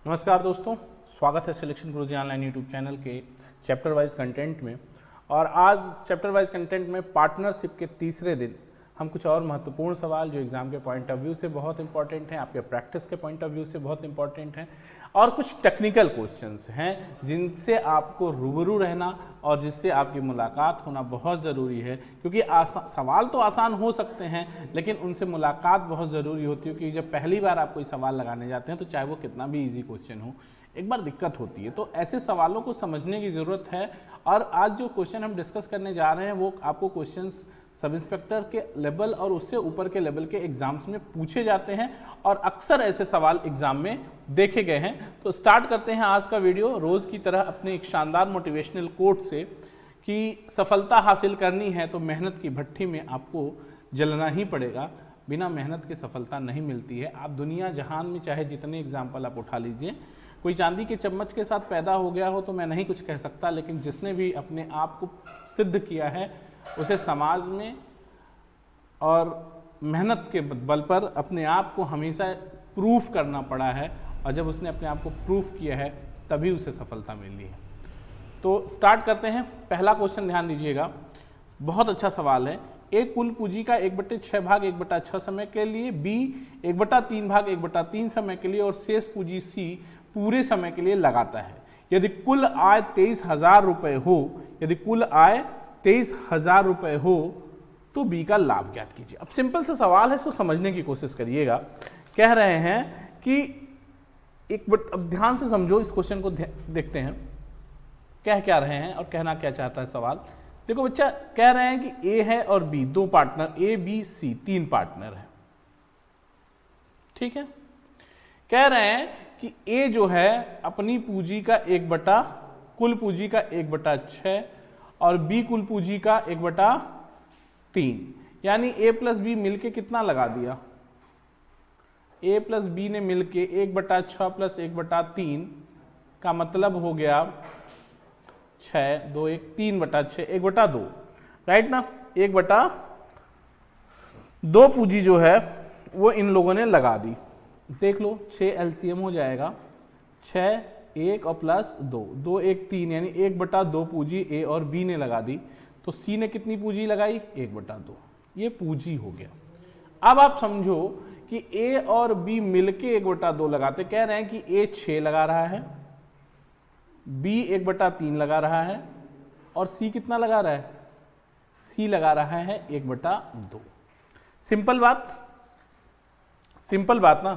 नमस्कार दोस्तों, स्वागत है सिलेक्शन गुरुजी ऑनलाइन यूट्यूब चैनल के चैप्टर वाइज कंटेंट में। और आज चैप्टर वाइज कंटेंट में पार्टनरशिप के तीसरे दिन हम कुछ और महत्वपूर्ण सवाल जो एग्जाम के पॉइंट ऑफ व्यू से बहुत इंपॉर्टेंट हैं, आपके प्रैक्टिस के पॉइंट ऑफ व्यू से बहुत इंपॉर्टेंट हैं, और कुछ टेक्निकल क्वेश्चंस हैं जिनसे आपको रूबरू रहना और जिससे आपकी मुलाकात होना बहुत ज़रूरी है। क्योंकि सवाल तो आसान हो सकते हैं, लेकिन उनसे मुलाकात बहुत ज़रूरी होती है। क्योंकि जब पहली बार आप कोई सवाल लगाने जाते हैं तो चाहे वो कितना भी ईजी क्वेश्चन हो, एक बार दिक्कत होती है। तो ऐसे सवालों को समझने की ज़रूरत है। और आज जो क्वेश्चन हम डिस्कस करने जा रहे हैं वो आपको क्वेश्चंस सब इंस्पेक्टर के लेवल और उससे ऊपर के लेवल के एग्जाम्स में पूछे जाते हैं, और अक्सर ऐसे सवाल एग्जाम में देखे गए हैं। तो स्टार्ट करते हैं आज का वीडियो रोज़ की तरह अपने एक शानदार मोटिवेशनल कोट से कि सफलता हासिल करनी है तो मेहनत की भट्ठी में आपको जलना ही पड़ेगा। बिना मेहनत के सफलता नहीं मिलती है। आप दुनिया जहान में चाहे जितने एग्जाम्पल आप उठा लीजिए, कोई चांदी के चम्मच के साथ पैदा हो गया हो तो मैं नहीं कुछ कह सकता, लेकिन जिसने भी अपने आप को सिद्ध किया है उसे समाज में और मेहनत के बल पर अपने आप को हमेशा प्रूफ करना पड़ा है, और जब उसने अपने आप को प्रूफ किया है तभी उसे सफलता मिली है। तो स्टार्ट करते हैं। पहला क्वेश्चन ध्यान दीजिएगा, बहुत अच्छा सवाल है। ए कुल पूंजी का 1/6 भाग 1/6 समय के लिए, बी 1/3 भाग 1/3 समय के लिए, और शेष पूंजी सी पूरे समय के लिए लगाता है। यदि कुल आय 23,000 रुपये हो, यदि कुल आय 23,000 रुपये हो तो बी का लाभ ज्ञात कीजिए। अब सिंपल सा सवाल है, इसको समझने की कोशिश करिएगा। कह रहे हैं कि अब ध्यान से समझो इस क्वेश्चन को, देखते हैं कह क्या रहे हैं और कहना क्या चाहता है सवाल। देखो बच्चा, कह रहे हैं कि ए है और बी, दो partner, A B C, 3 partner है। ठीक है। कह रहे हैं कि ए जो है अपनी पूंजी का कुल पूंजी का 1/6 और बी कुल पूंजी का 1/3, यानी ए प्लस बी मिलके कितना लगा दिया? ए प्लस बी ने मिलके 1/6 प्लस 1/3 का मतलब हो गया 6, 2, 1, 3/6, 1/2, राइट ना। 1/2 पूंजी जो है वो इन लोगों ने लगा दी। देख लो, 6 एलसीएम हो जाएगा, 6, 1 और प्लस 2, 2, 1, 3, यानी 1/2 पूंजी ए और बी ने लगा दी। तो सी ने कितनी पूंजी लगाई? 1/2। ये पूंजी हो गया। अब आप समझो कि ए और बी मिलके 1/2 लगाते। कह रहे हैं कि ए 6 लगा रहा है, बी 1/3 लगा रहा है, और सी कितना लगा रहा है? सी लगा रहा है 1/2। सिंपल बात, सिंपल बात ना।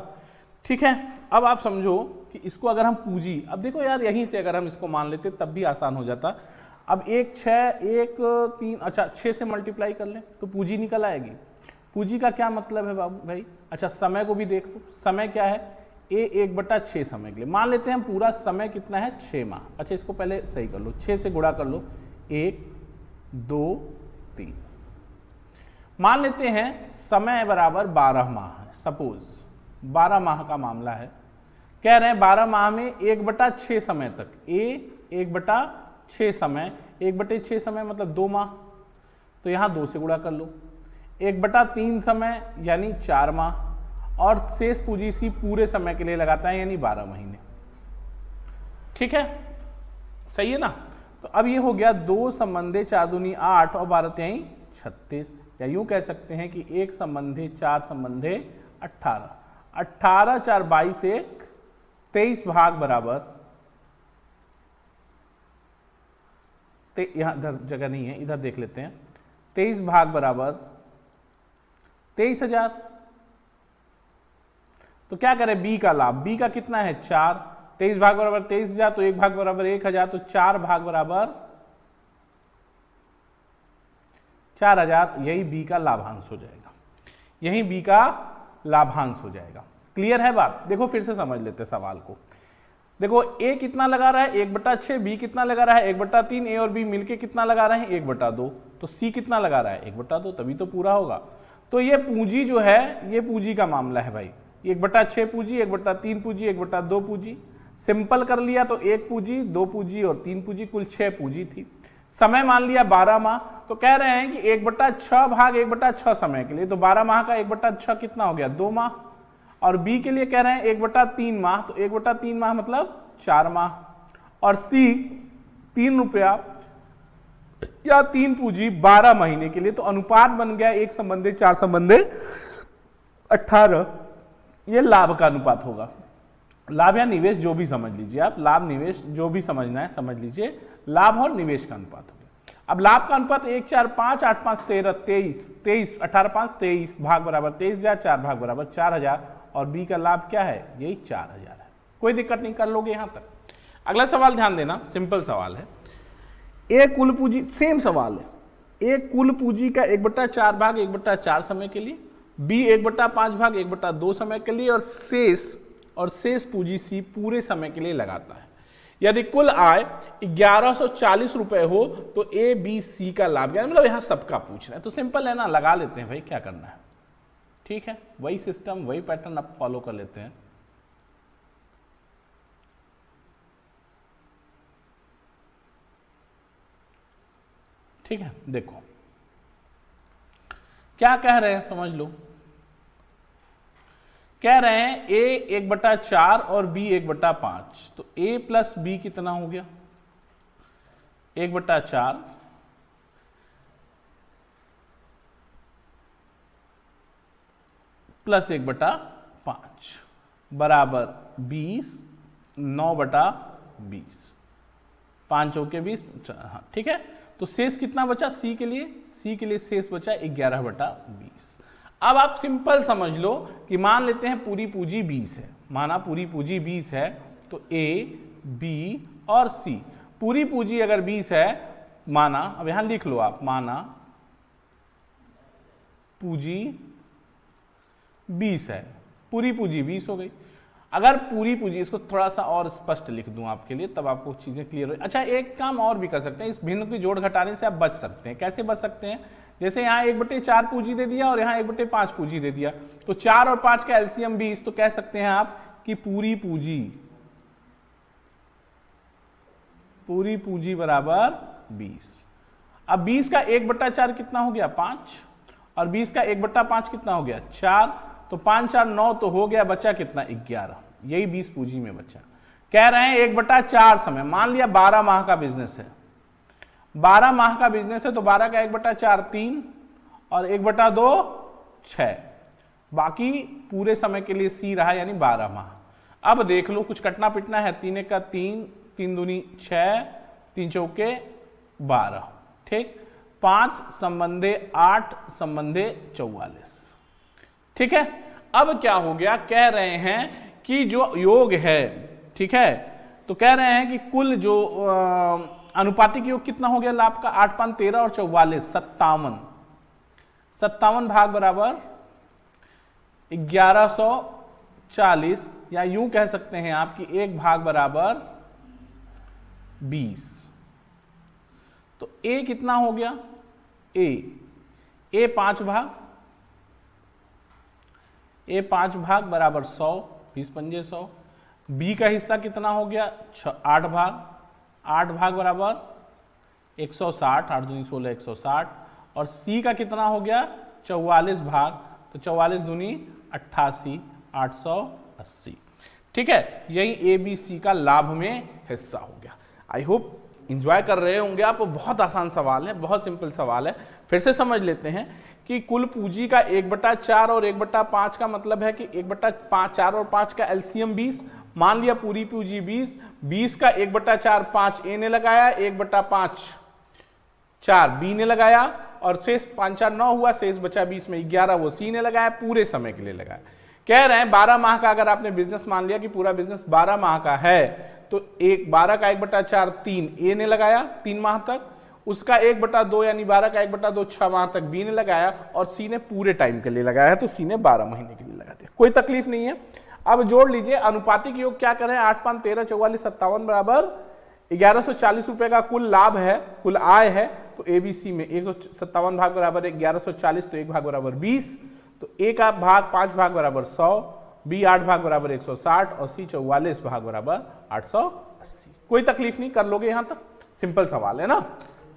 ठीक है। अब आप समझो कि इसको अगर हम पूंजी, अब देखो यार, यहीं से अगर हम इसको मान लेते तब भी आसान हो जाता। अब 1, 6, 1, 3, अच्छा 6 से मल्टीप्लाई कर लें तो पूंजी निकल आएगी। पूंजी का क्या मतलब है बाबू भाई? अच्छा, समय को भी देख लो। समय क्या है? ए 1/6 समय के लिए मान लेते हैं। पूरा समय कितना है? 6 माह। अच्छा, इसको पहले सही कर लो, 6 से गुणा कर लो, 1, 2, 3। मान लेते हैं समय बराबर 12 माह है। सपोज 12 माह का मामला है। कह रहे हैं 12 माह में 1/6 समय तक, ए 1/6 समय, 1/6 समय मतलब 2 माह, तो यहां 2 से गुणा कर लो। 1/3 समय यानी 4 माह, और शेष पूंजी सी पूरे समय के लिए लगाता है, यानी 12 महीने। ठीक है, सही है ना। तो अब ये हो गया 2 संबंधे 4 दूनी 8 और 12 तिहाई 36, या यूं कह सकते हैं कि 1 संबंधे 4 संबंधे 18, 18 4 22, 1 23 भाग बराबर, यहां इधर जगह नहीं है, इधर देख लेते हैं। 23 भाग बराबर 23,000। तो क्या करें? बी का लाभ, बी का कितना है? 4, 23 भाग बराबर 23,000, तो 1 भाग बराबर 1,000, तो 4 भाग बराबर 4,000। यही बी का लाभांश हो जाएगा, यही बी का लाभांश हो जाएगा। क्लियर है बात? देखो फिर से समझ लेते सवाल को। देखो ए कितना लगा रहा है? 1/6, बी कितना लगा रहा है? 1/3, ए और बी मिलके कितना लगा रहे हैं? 1/2। तो सी कितना लगा रहा है? 1/2, तभी तो पूरा होगा। तो ये पूंजी जो है, ये पूंजी का मामला है भाई। 1/6 पूंजी, 1/3 पूंजी, 1/2 पूंजी। सिंपल कर लिया तो 1 पूंजी, 2 पूंजी और 3 पूंजी, कुल 6 पूंजी थी। समय मान लिया 12 माह। तो कह रहे हैं कि 1/6 भाग 1/6 समय के लिए, तो 12 माह का 1/6 कितना हो गया? 2 माह। और बी के लिए कह रहे हैं 1/3 माह, तो 1/3 माह मतलब 4 माह। और सी 3 रुपया या 3 पूंजी 12 महीने के लिए, तो अनुपात बन गया 1/4/18। ये लाभ का अनुपात होगा। लाभ या निवेश जो भी समझ लीजिए आप, लाभ निवेश जो भी समझना है समझ लीजिए, लाभ और निवेश का अनुपात हो गया। अब लाभ का अनुपात 1 4 5 8 5 13 23 18 5 23 भाग बराबर 23,000, 4 भाग बराबर 4,000, और बी का लाभ क्या है, यही 4,000 है। कोई दिक्कत नहीं, कर लोगे यहां तक। अगला सवाल ध्यान देना, सिंपल सवाल है। ए कुल पूंजी, सेम सवाल है, ए कुल पूंजी का 1/4 भाग 1/4 समय के लिए, बी 1/5 भाग 1/2 समय के लिए, और शेष पूंजी सी पूरे समय के लिए लगाता है। यदि कुल आय 1140 रुपए हो तो ए बी सी का लाभ क्या है, मतलब यहां सबका पूछ रहे हैं, तो सिंपल है ना, लगा लेते हैं भाई, क्या करना है। ठीक है, वही सिस्टम वही पैटर्न आप फॉलो कर लेते हैं। ठीक है, देखो क्या कह रहे हैं, समझ लो। कह रहे हैं ए 1/4 और बी 1/5, तो ए प्लस बी कितना हो गया, 1/4 प्लस 1/5 बराबर 20, 9/20, 5 चौके 20। हाँ ठीक है, तो शेष कितना बचा सी के लिए, सी के लिए शेष बचा 11/20। अब आप सिंपल समझ लो कि मान लेते हैं पूरी पूंजी 20 है, माना पूरी पूंजी 20 है, तो ए बी और सी, पूरी पूंजी अगर 20 है, माना, अब यहां लिख लो आप, माना पूंजी 20 है, पूरी पूंजी 20 हो गई। अगर पूरी पूंजी, इसको थोड़ा सा और स्पष्ट लिख दूं आपके लिए, तब आपको चीजें क्लियर हो। अच्छा, एक काम और भी कर सकते हैं, इस भिन्न की जोड़ घटाने से आप बच सकते हैं। कैसे बच सकते हैं, जैसे यहाँ 1/4 पूंजी दे दिया और यहाँ 1/5 पूंजी दे दिया, तो 4 और 5 का एलसीएम 20, तो कह सकते हैं आप कि पूरी पूंजी बराबर 20। अब 20 का 1/4 कितना हो गया, 5, और 20 का 1/5 कितना हो गया, 4, तो 5 4 9, तो हो गया, बचा कितना, 11। यही 20 पूंजी में बचा। कह रहे हैं 1/4 समय, मान लिया 12 माह का बिजनेस है, 12 माह का बिजनेस है, तो 12 का 1/4 3 और 1/2 6, बाकी पूरे समय के लिए सी रहा, यानी 12 माह। अब देख लो, कुछ कटना पिटना है, 3 1 का 3, 3 दूनी 6, 3 चौके 12, ठीक, 5 संबंधे 8 संबंधे 44। ठीक है, अब क्या हो गया, कह रहे हैं कि जो योग है, ठीक है, तो कह रहे हैं कि कुल जो अनुपातिक योग कितना हो गया लाभ का, 8 5 13 और 44 57, 57 भाग बराबर 1140, या यूं कह सकते हैं आप कि 1 भाग बराबर 20। तो ए कितना हो गया, ए 5 भाग, ए 5 भाग बराबर 100, 20 पंजे 100। बी का हिस्सा कितना हो गया, 8 भाग, 8 भाग बराबर 160, 8 दूनी 16 160, और सी का कितना हो गया, 44 भाग, तो 44 दूनी 88, 880। ठीक है, यही ए बी सी का लाभ में हिस्सा हो गया। आई होप इंजॉय कर रहे होंगे आप, बहुत आसान सवाल है, बहुत सिंपल सवाल है। फिर से समझ लेते हैं कि कुल पूंजी का 1/4 और 1/5 का मतलब है कि 1/5, 4 और 5 का एलसीएम 20, मान लिया पूरी पूंजी 20, 20 का 1/4 5 ए ने लगाया, 1/5 4 बी ने लगाया, और शेष 5 4 9 हुआ, शेष बचा 20 में 11 वो सी ने लगाया, पूरे समय के लिए लगाया। कह रहे हैं 12 माह का अगर आपने बिजनेस मान लिया कि पूरा बिजनेस 12 माह का है, तो 12 का 1/4 3 ए ने लगाया 3 माह तक, उसका 1/2 यानी 12 का 1/2 6 माह तक बी ने लगाया, और सी ने पूरे टाइम के लिए लगाया है, तो सी ने 12 महीने के लिए लगा दिया। कोई तकलीफ नहीं है। अब जोड़ लीजिए, अनुपातिक योग क्या करें, 8 5 13 44 57 बराबर 1140 रुपए का कुल लाभ है, कुल आय है, तो एबीसी में 157 भाग बराबर 1140, तो 1 भाग बराबर 20, तो ए का भाग 5 भाग बराबर 100, बी 8 भाग बराबर 160, और सी 44 भाग बराबर 880। कोई तकलीफ नहीं, कर लोगे यहां तक, सिंपल सवाल है ना।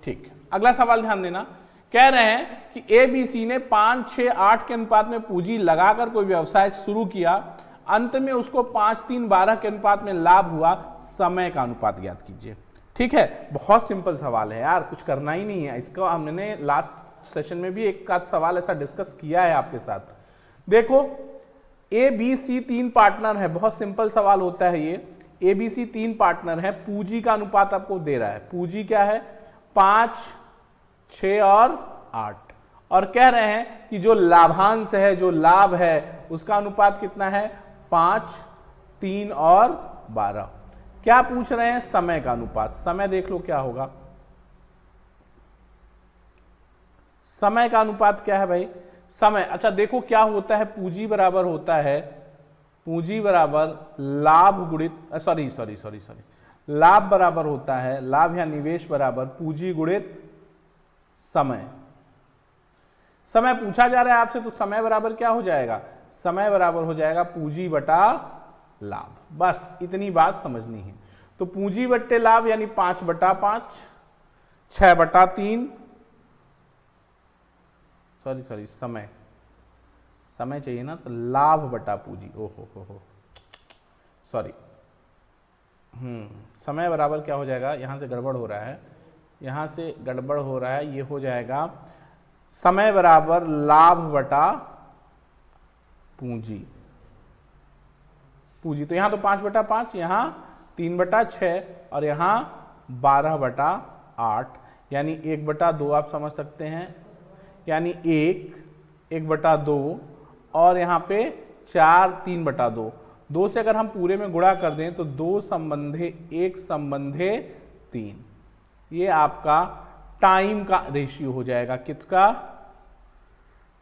ठीक, अगला सवाल ध्यान देना कह रहे हैं कि ए बी सी ने 5, 6, 8 के अनुपात में पूंजी लगाकर कोई व्यवसाय शुरू किया, अंत में उसको 5, 3, 12 के अनुपात में लाभ हुआ, समय का अनुपात ज्ञात कीजिए। ठीक है, बहुत सिंपल सवाल है यार, कुछ करना ही नहीं है। इसका हमने लास्ट सेशन में भी एक आध सवाल ऐसा डिस्कस किया है आपके साथ। देखो ए बी सी 3 पार्टनर है, बहुत सिंपल सवाल होता है ये। ए बी सी 3 पार्टनर है, पूंजी का अनुपात आपको दे रहा है, पूंजी क्या है 5, 6 और 8, और कह रहे हैं कि जो लाभांश है, जो लाभ है, उसका अनुपात कितना है 5, 3 और 12। क्या पूछ रहे हैं, समय का अनुपात। समय देख लो क्या होगा, समय का अनुपात क्या है भाई, समय। अच्छा देखो क्या होता है, पूंजी बराबर होता है, पूंजी बराबर लाभ गुणित सॉरी लाभ बराबर होता है, लाभ या निवेश बराबर पूंजी गुणित समय। समय पूछा जा रहा है आपसे, तो समय बराबर क्या हो जाएगा, समय बराबर हो जाएगा पूंजी बटा लाभ। बस इतनी बात समझनी है। तो पूंजी बट्टे लाभ यानी 5 बटा 5, 6 बटा 3, सॉरी समय चाहिए ना, तो लाभ बटा पूंजी, ओहो सॉरी, समय बराबर क्या हो जाएगा, यहां से गड़बड़ हो रहा है, यहां से गड़बड़ हो रहा है, ये हो जाएगा समय बराबर लाभ बटा पूंजी। पूंजी तो यहां तो 5 बटा 5, यहां 3 बटा 6 और यहां 12 बटा 8, यानी 1 बटा 2 आप समझ सकते हैं, यानी 1 बटा 2 और यहाँ पे 4, 3 बटा 2। 2 से अगर हम पूरे में गुणा कर दें तो 2 संबंधे 1 संबंधे 3, ये आपका टाइम का रेशियो हो जाएगा, किसका,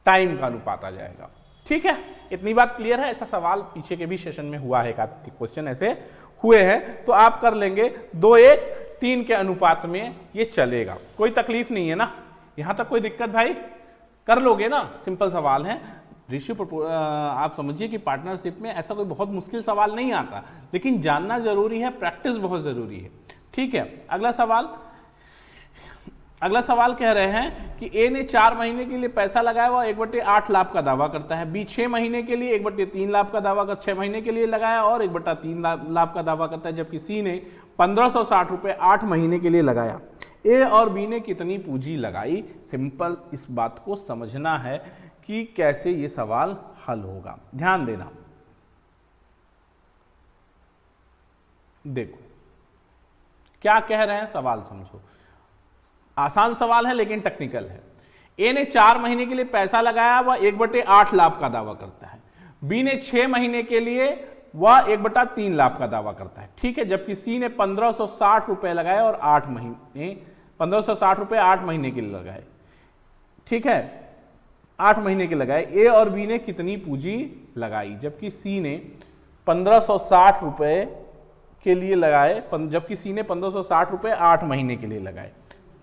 टाइम का अनुपात आ जाएगा। ठीक है, इतनी बात क्लियर है। ऐसा सवाल पीछे के भी सेशन में हुआ है, क्वेश्चन ऐसे हुए हैं, तो आप कर लेंगे 2, 1, 3 के अनुपात में ये चलेगा, कोई तकलीफ नहीं है ना, यहां तक कोई दिक्कत भाई, कर लोगे ना, सिंपल सवाल है। रेशियो आप समझिए कि पार्टनरशिप में ऐसा कोई बहुत मुश्किल सवाल नहीं आता, लेकिन जानना जरूरी है, प्रैक्टिस बहुत जरूरी है। ठीक है, अगला सवाल कह रहे हैं कि ए ने 4 महीने के लिए पैसा लगाया हुआ 1/8 लाभ का दावा करता है, बी 6 महीने के लिए 1/3 लाभ का दावा कर 6 महीने के लिए लगाया और 1/3 लाभ का दावा करता है, जबकि सी ने 1560 रुपए 8 महीने के लिए लगाया। ए और बी ने कितनी पूंजी लगाई। सिंपल इस बात को समझना है कि कैसे ये सवाल हल होगा, ध्यान देना। देखो क्या कह रहे हैं, सवाल समझो, आसान सवाल है लेकिन टेक्निकल है। ए ने 4 महीने के लिए पैसा लगाया, वह 1/8 लाभ का दावा करता है। बी ने 6 महीने के लिए वह 1/3 लाभ का दावा करता है। ठीक है, जबकि सी ने 1560 रुपए लगाए और 8 महीने 1560 रुपए 8 महीने के लिए लगाए। ठीक है, 8 महीने के लगाए। ए और बी ने कितनी पूंजी लगाई, जबकि सी ने 1560 रुपए के लिए लगाए, जबकि सी ने 1560 रुपए 8 महीने के लिए लगाए।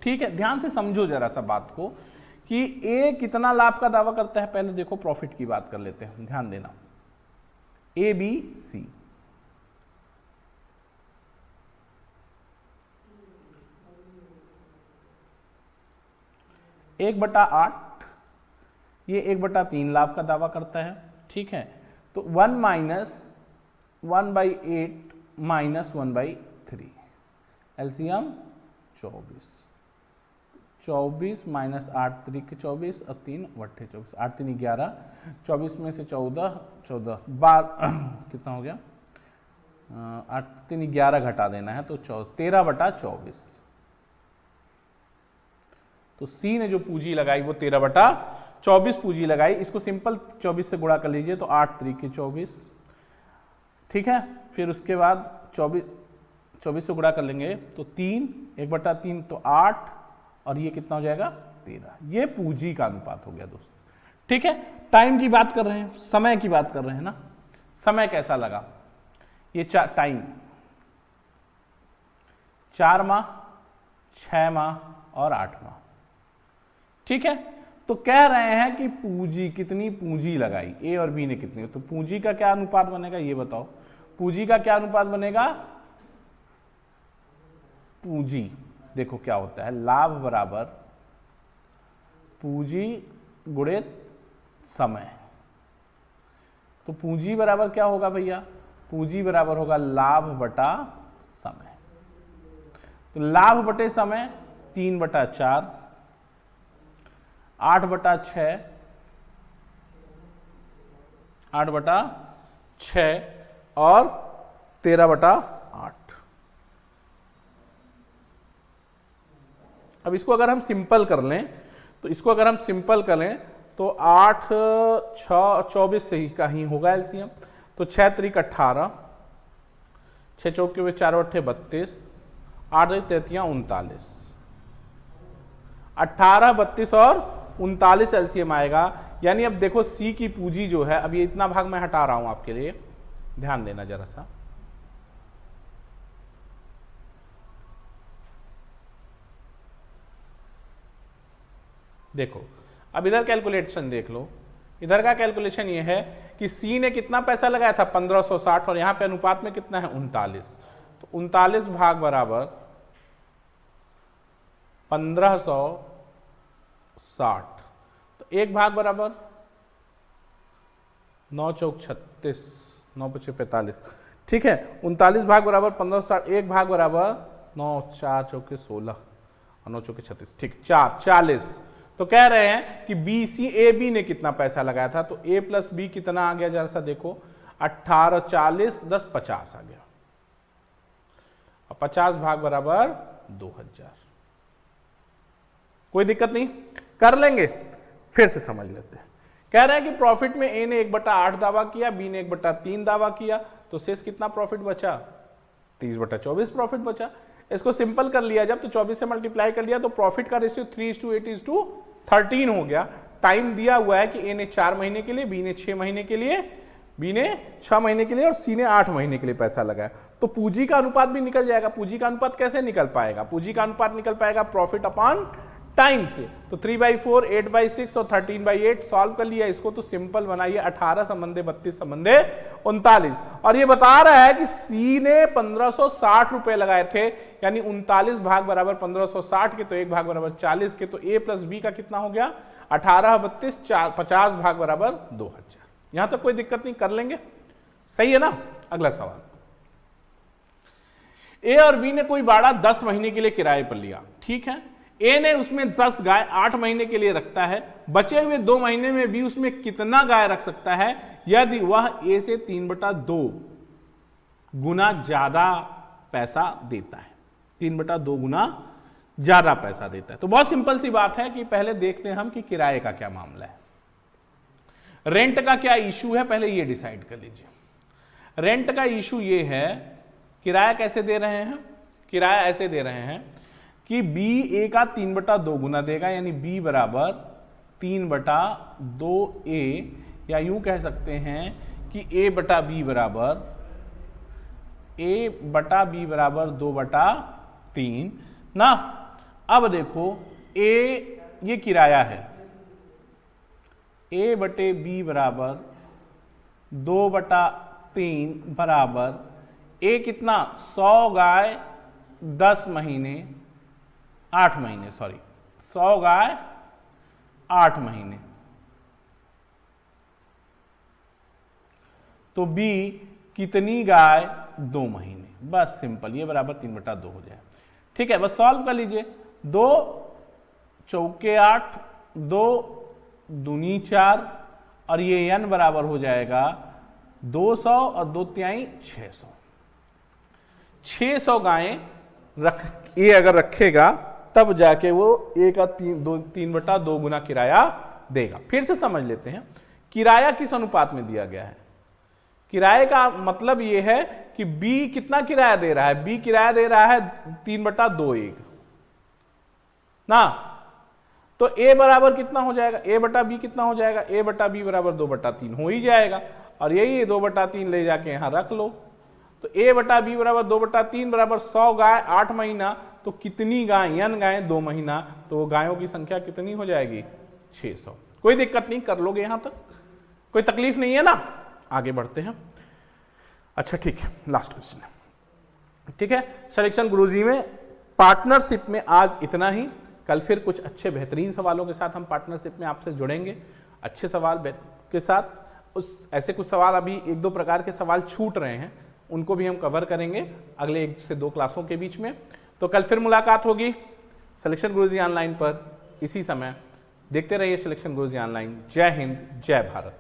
ठीक है, ध्यान से समझो जरा सा बात को कि ए कितना लाभ का दावा करता है। पहले देखो प्रॉफिट की बात कर लेते हैं, ध्यान देना। ए बी सी, एक बटा 8, ये 1/3 लाभ का दावा करता है। ठीक है, तो 1 माइनस 1/8 माइनस 1/3, एलसीएम 24 माइनस 8 3 24 और 3 बट्टे 24, 8 3 11, 24 में से 14 कितना हो गया, 8 3 11 घटा देना है तो 13/24। तो सी ने जो पूंजी लगाई वो 13/24 पूंजी लगाई। इसको सिंपल 24 से गुणा कर लीजिए तो 8 3 24। ठीक है, फिर उसके बाद 24 से गुणा कर लेंगे तो 3, 1/3 तो 8 और ये कितना हो जाएगा 13। ये पूंजी का अनुपात हो गया दोस्तों। ठीक है, टाइम की बात कर रहे हैं, समय की बात कर रहे हैं ना। समय कैसा लगा, ये टाइम 4 माह, 6 माह और 8 माह। ठीक है, तो कह रहे हैं कि पूंजी, कितनी पूंजी लगाई ए और बी ने कितनी, तो पूंजी का क्या अनुपात बनेगा ये बताओ। पूंजी का क्या अनुपात बनेगा, पूंजी देखो क्या होता है, लाभ बराबर पूंजी गुणित समय। तो पूंजी बराबर क्या होगा भैया, पूंजी बराबर होगा लाभ बटा समय। तो लाभ बटे समय 3/4, 8/6, 8/6 और 13/8। अब इसको अगर हम सिंपल कर लें, तो इसको अगर हम सिंपल करें तो 8, 6, 24 से ही का ही होगा एलसीएम। तो 6 त्रिक 18, 6 चौके में 4 अट्ठे 32, 8 33 39, 18, 32 और 39 एलसीएम आएगा। यानी अब देखो सी की पूंजी जो है, अब ये इतना भाग मैं हटा रहा हूं आपके लिए, ध्यान देना जरा सा। देखो अब इधर कैलकुलेशन देख लो, इधर का कैलकुलेशन ये है कि सी ने कितना पैसा लगाया था 1560 और यहां पे अनुपात में कितना है 39। तो 39 भाग बराबर 1560, तो एक भाग बराबर 9 चौक 36, 9 पचे 45, ठीक है। 39 भाग बराबर 1560, एक भाग बराबर 9, 4 चौके 16 और 9 चौके 36, ठीक, 40। तो कह रहे हैं कि बी सी ए बी ने कितना पैसा लगाया था, तो ए प्लस बी कितना आ गया जरा सा देखो, 18, 40, 10, 50 आ गया। और 50 भाग बराबर 2000। कोई दिक्कत नहीं, कर लेंगे, फिर से समझ लेते हैं। कह रहे हैं कि प्रॉफिट में ए ने 1/8 दावा किया, बी ने 1/3 दावा किया, तो शेष कितना प्रॉफिट बचा, 30/24 प्रॉफिट बचा। इसको सिंपल कर लिया जब, तो 24 से मल्टीप्लाई कर लिया, तो प्रॉफिट का रेशियो 3:8:13 हो गया। टाइम दिया हुआ है कि ए ने 4 महीने के लिए, बी ने 6 महीने के लिए, बी ने 6 महीने के लिए और सी ने 8 महीने के लिए पैसा लगाया। तो पूंजी का अनुपात भी निकल जाएगा। पूंजी का अनुपात कैसे निकल पाएगा, पूंजी का अनुपात निकल पाएगा प्रॉफिट अपॉन टाइम से। तो 3/4, 8/6 और 13/8 सॉल्व कर लिया इसको, तो सिंपल बनाइए 18 संबंधे 32 संबंधे 39। और ये बता रहा है कि सी ने 1560 रुपए लगाए थे, यानी 39 भाग बराबर 1560 के, तो एक भाग बराबर 40 के, तो ए प्लस बी का कितना हो गया 18, 32, 50 भाग बराबर 2000। यहां तक कोई दिक्कत नहीं, कर लेंगे, सही है ना। अगला सवाल, ए और बी ने कोई बाड़ा 10 महीने के लिए किराए पर लिया, ठीक है। ए ने उसमें 10 गाय 8 महीने के लिए रखता है, बचे हुए 2 महीने में बी उसमें कितना गाय रख सकता है यदि वह ए से 3/2 गुना ज्यादा पैसा देता है, 3/2 गुना ज्यादा पैसा देता है। तो बहुत सिंपल सी बात है कि पहले देख लें हम कि किराए का क्या मामला है, रेंट का क्या इशू है, पहले ये डिसाइड कर लीजिए। रेंट का इशू ये है, किराया कैसे दे रहे हैं, किराया ऐसे दे रहे हैं कि बी ए का 3/2 गुना देगा, यानी बी बराबर 3/2 या यूं कह सकते हैं कि ए बटा बी बराबर 2/3 ना। अब देखो ए ये किराया है, ए बटे बी बराबर 2/3 बराबर ए कितना 100 गाय 10 महीने 8 महीने, सॉरी 100 गाय 8 महीने, तो बी कितनी गाय 2 महीने, बस सिंपल, ये बराबर 3/2 हो जाए, ठीक है। बस सॉल्व कर लीजिए, 2 चौके 8, 2 दूनी 4 और ये n बराबर हो जाएगा 200 और 2 तिहाई 600। 600 गायें ये अगर रखेगा तब जाके वो ए का 3/2 गुना किराया देगा। फिर से समझ लेते हैं किराया किस अनुपात में दिया गया है। किराए का मतलब ये है कि बी कितना किराया दे रहा है, बी किराया दे रहा है 3/2 ना, तो ए बराबर कितना हो जाएगा, ए बटा बी कितना हो जाएगा, ए बटा बी बराबर 2/3 हो ही जाएगा, और यही 2/3 ले जाके यहां रख लो। तो ए बटा बी बराबर 2/3 बराबर 100 गाय 8 महीना, तो कितनी गाय, n गाय 2 महीना, तो गायों की संख्या कितनी हो जाएगी 600। कोई दिक्कत नहीं, कर लोगे यहां तक, कोई तकलीफ नहीं है ना। आगे बढ़ते हैं। अच्छा ठीक है, लास्ट क्वेश्चन है, ठीक है। सिलेक्शन गुरुजी में पार्टनरशिप में आज इतना ही। कल फिर कुछ अच्छे बेहतरीन सवालों के साथ हम पार्टनरशिप में आपसे जुड़ेंगे, अच्छे सवाल के साथ। ऐसे कुछ सवाल अभी 1-2 प्रकार के सवाल छूट रहे हैं, उनको भी हम कवर करेंगे अगले 1 से 2 क्लासों के बीच में। तो कल फिर मुलाकात होगी सिलेक्शन गुरुजी ऑनलाइन पर इसी समय। देखते रहिए सिलेक्शन गुरुजी ऑनलाइन। जय हिंद, जय भारत।